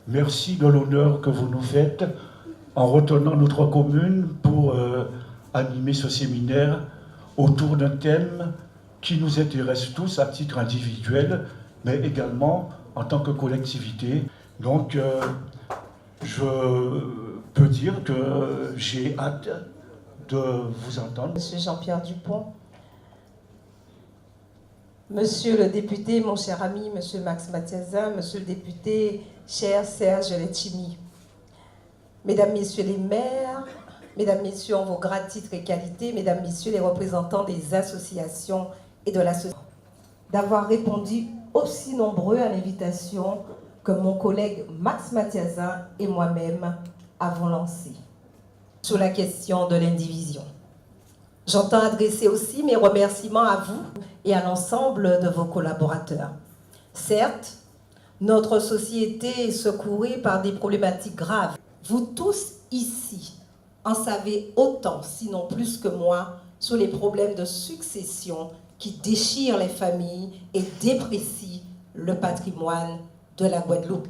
Merci de l'honneur que vous nous faites en retenant notre commune pour animer ce séminaire autour d'un thème qui nous intéresse tous à titre individuel, mais également en tant que collectivité. Donc, je peux dire que j'ai hâte de vous entendre. Monsieur Jean-Pierre Dupont, Monsieur le député, mon cher ami, Monsieur Max Mathiazin, Monsieur le député, cher Serge Letchimy, Mesdames, Messieurs les maires, Mesdames, Messieurs en vos grades, titres et qualités, Mesdames, Messieurs les représentants des associations et de la société, d'avoir répondu aussi nombreux à l'invitation que mon collègue Max Mathiazin et moi-même avons lancée sur la question de l'indivision. J'entends adresser aussi mes remerciements à vous et à l'ensemble de vos collaborateurs. Certes, notre société est secourue par des problématiques graves. Vous tous ici en savez autant, sinon plus que moi, sur les problèmes de succession qui déchirent les familles et déprécient le patrimoine de la Guadeloupe.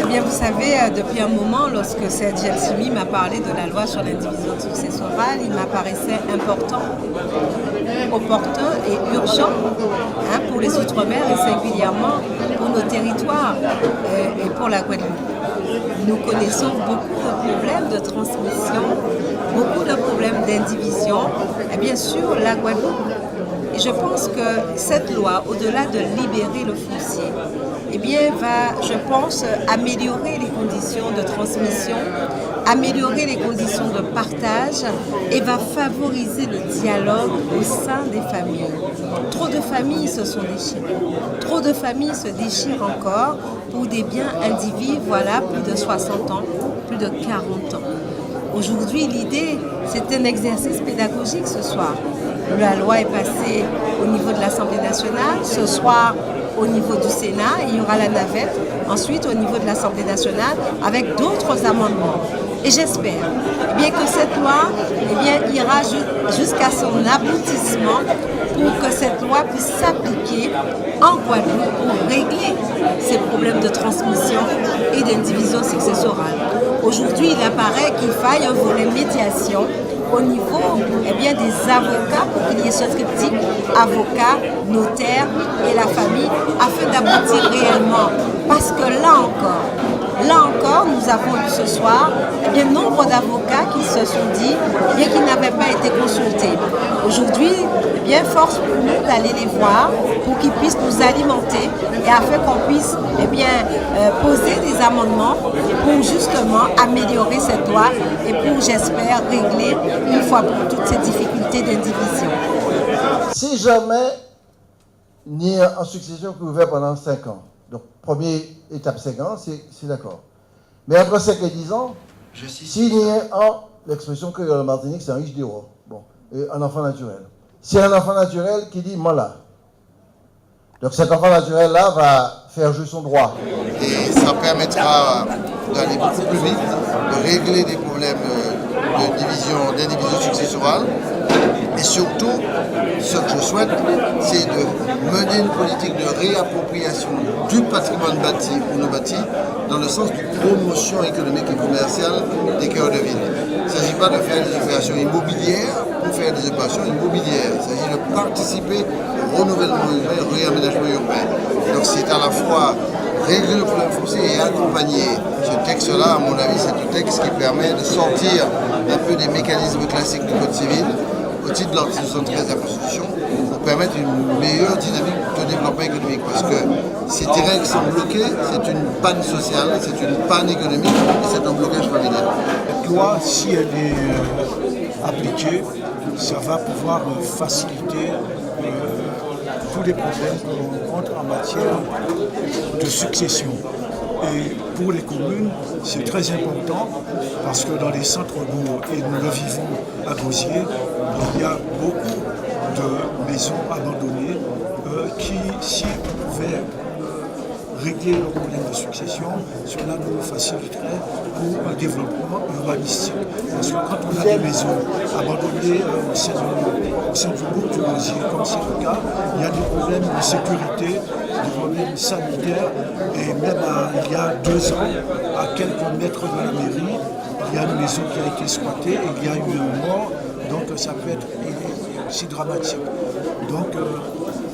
Eh bien, vous savez, depuis un moment, lorsque Serge Letchimy m'a parlé de la loi sur l'indivision successorale, il m'apparaissait important, opportun et urgent pour les Outre-mer et singulièrement pour nos territoires et pour la Guadeloupe. Nous connaissons beaucoup de problèmes de transmission, beaucoup de problèmes d'indivision et bien sûr la Guadeloupe. Et je pense que cette loi, au-delà de libérer le foncier, eh bien, va, je pense, améliorer les conditions de transmission, améliorer les conditions de partage et va favoriser le dialogue au sein des familles. Trop de familles se sont déchirées. Trop de familles se déchirent encore pour des biens indivis, voilà, plus de 60 ans, plus de 40 ans. Aujourd'hui, l'idée, c'est un exercice pédagogique ce soir. La loi est passée au niveau de l'Assemblée nationale. Ce soir, au niveau du Sénat, il y aura la navette. Ensuite, au niveau de l'Assemblée nationale, avec d'autres amendements. Et j'espère bien que cette loi ira jusqu'à son aboutissement pour que cette loi puisse s'appliquer en Guadeloupe pour régler ces problèmes de transmission et d'indivision successorale. Aujourd'hui, il apparaît qu'il faille un volet médiation au niveau des avocats pour qu'il y ait ce triptyque avocats, notaires et la famille afin d'aboutir réellement. Parce que là encore, nous avons eu ce soir nombre d'avocats qui se sont dit qu'ils n'avaient pas été consultés. Aujourd'hui, force pour nous d'aller les voir pour qu'ils puissent nous alimenter et afin qu'on puisse poser des amendements pour justement améliorer cette loi et pour, j'espère, régler une fois pour toutes ces difficultés d'indivision. Si jamais il y a une succession qui est ouverte pendant 5 ans, donc première étape 5 ans, c'est d'accord. Mais entre 5 et 10 ans, s'il y a l'expression que le Martinique, c'est un riche d'héros, bon, un enfant naturel. C'est un enfant naturel qui dit « Mola ». Donc cet enfant naturel-là va faire jouer son droit. Et ça permettra d'aller beaucoup plus vite, de régler des problèmes d'indivision successorale. Et surtout, ce que je souhaite, c'est de mener une politique de réappropriation du patrimoine bâti ou non bâti dans le sens de promotion économique et commerciale des cœurs de ville. Il ne s'agit pas de faire des opérations immobilières pour faire des opérations immobilières. Il s'agit de participer au renouvellement urbain et au réaménagement urbain. Donc c'est à la fois régler le problème foncier et accompagner. Ce texte-là, à mon avis, c'est un texte qui permet de sortir un peu des mécanismes classiques du Code civil au titre de l'article 73 de la Constitution pour permettre une meilleure dynamique de développement économique. Parce que ces terrains qui sont bloqués, c'est une panne sociale, c'est une panne économique et c'est un blocage familial. Cette loi, si elle est appliquée, ça va pouvoir faciliter tous les problèmes qu'on rencontre en matière de succession. Et pour les communes, c'est très important parce que dans les centres-bourgs, et nous le vivons à Gosier, il y a beaucoup de maisons abandonnées qui, si on pouvait régler le problème de succession, cela nous faciliterait pour le développement urbanistique. Parce que quand on a des maisons abandonnées au sein du bourg de Gosier, comme c'est le cas, il y a des problèmes de sécurité des problèmes sanitaires. Et même il y a 2 ans, à quelques mètres de la mairie, il y a une maison qui a été squattée et il y a eu un mort. Donc ça peut être aussi dramatique. Donc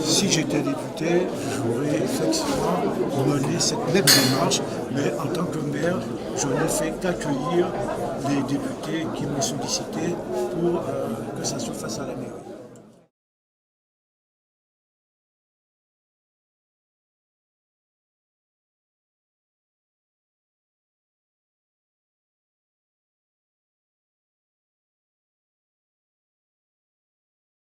si j'étais député, j'aurais effectivement mené cette même démarche, mais en tant que maire, je n'ai fait qu'accueillir les députés qui m'ont sollicité pour que ça se fasse à la mairie.